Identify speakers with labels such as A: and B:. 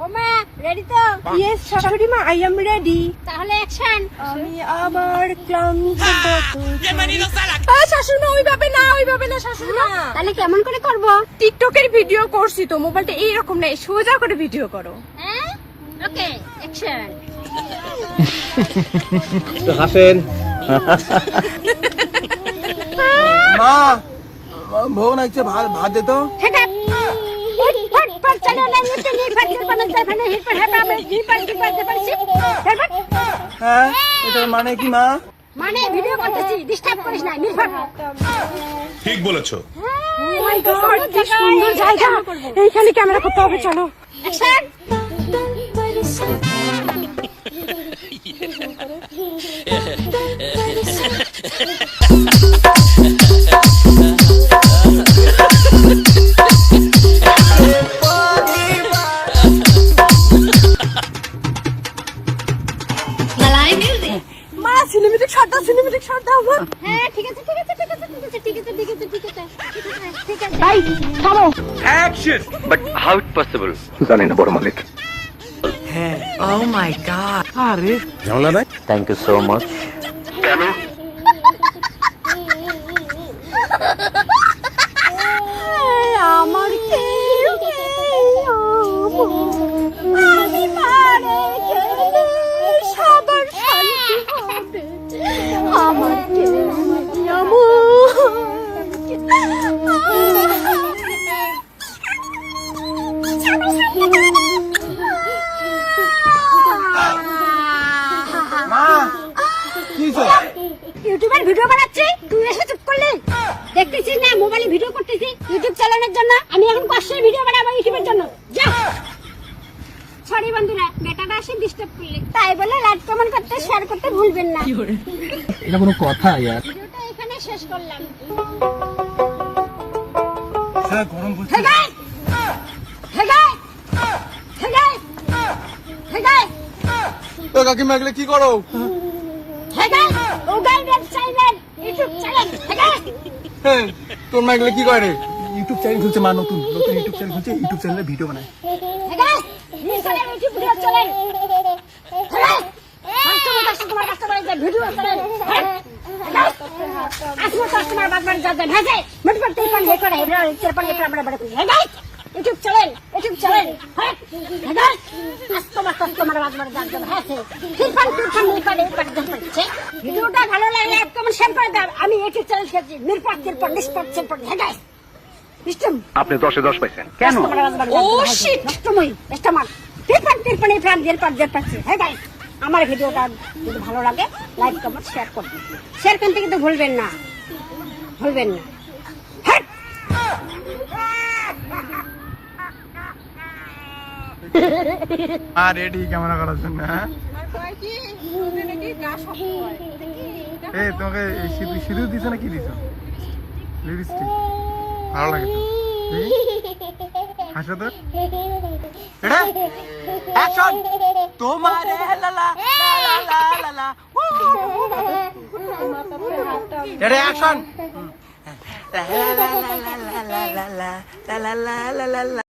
A: ওমা রেডি তো?
B: ইয়েস শাশুড়ি মা, আই এম রেডি।
A: তাহলে অ্যাকশন।
B: আমি আমার ক্লান্ত শাশুড়ি মা, ওইভাবে না শাশুড়ি মা।
A: তাহলে কেমন করে করব?
B: টিকটকের ভিডিও করছি তো, মোবাইলটা এইরকম নেই, সোজা করে ভিডিও করো।
A: হ্যাঁ ওকে অ্যাকশন।
C: হাসেন।
D: মা ভোগ নাইছে, ভাত দে তো।
A: ঠিক আছে ফট ফট চলো না নিতে নি ফাটির পানা জাফানে হিট पर हैपा में জি पर শিপ।
D: হ্যাঁ, এটা মানে কি মা?
A: মানে ভিডিও করতেছি, ডিস্টার্ব করিস না নির্ভর।
E: ঠিক বলেছো।
B: ও মাই গড, কি সুন্দর জায়গা, এইখানে ক্যামেরা করতে হবে, চলো।
A: অ্যাকশন।
B: মা সিনেমেটিক শট দাও মা।
A: হ্যাঁ ঠিক আছে ভাই থামো।
E: Action.
C: But how it possible জানি না বড় মালিক।
B: ও মাই গড,
D: আরে
E: ঝামেলা নাই।
C: Thank you so much. কেন?
B: আমার কেউ নেই, আমি মারে গেলে সবার শান্তি হবে, আমার কেউ নেই,
D: মা কি হইছে?
A: ইউটিউবার ভিডিও বানাচ্ছি, তুই এসে চুপ করলি? দেখতেছিস না মোবাইলে ভিডিও করতেছি ইউটিউব চালানোর জন্য। আমি এখন কষ্টের ভিডিও বানাবো ইউটিউবের জন্য। যা সরি বন্ধুরা, বেটাটা এসে ডিস্টার্ব করলে, তাই বলে লাইক কমেন্ট করতে শেয়ার করতে ভুলবেন না।
D: এটা কোনো কথা ইয়ার?
A: ভিডিওটা এখানে শেষ করলাম।
D: হ্যাঁ, গরম পড়ছে।
A: Hey guys hey guys hey guys hey guys
D: তো কাকিমা এগুলো কি করো?
A: হে গাইস ও guys channel YouTube channel hey guys.
D: হ্যাঁ, তোর মা এগুলো কি করে? ইউটিউব চ্যানেল খুলছে মা, নতুন ইউটিউব চ্যানেল খুলছে, ইউটিউব চ্যানেলে ভিডিও বানায়।
A: হে গাইস নিচে YouTube video channel hey guys customer video channel hey guys আসলে কাস্টমার বারবার যাবে ভাজে মতলব তুই কোন হে করে এবার চেরপন হে বড় বড় hey guys YouTube channel hey guys customer বারবার যাবে ভাজে তিরপন হে করে করছে। ভিডিওটা ভালো লাগলে লাইক কমেন্ট শেয়ার করে দাও। আমি ইউটিউব চ্যানেল খেলছি নির্পট হে গাইস সিস্টেম।
C: আপনি 10 এ 10 পাইছেন কেন?
A: ও শিট তুমি কাস্টমার তিরপন এই প্রাণ দিয়ে পাচ্ছে। হে গাইস আমার ভিডিওটা যদি ভালো লাগে লাইক কমেন্ট শেয়ার করবেন, শেয়ার করতে কিন্তু ভুলবেন না। হ্যাট!
D: রেডি ক্যামেরা করার জন্য। হ্যাঁ, এই তোমাকে সিঁদুর দিছো না কি দিছো? লিপস্টিক ভালো লাগে তো। হাসো তো। এটা অ্যাকশন। তোমারে লা লা লা লা লা লা। এটা অ্যাকশন। লা লা লা লা লা লা লা লা লা লা লা লা।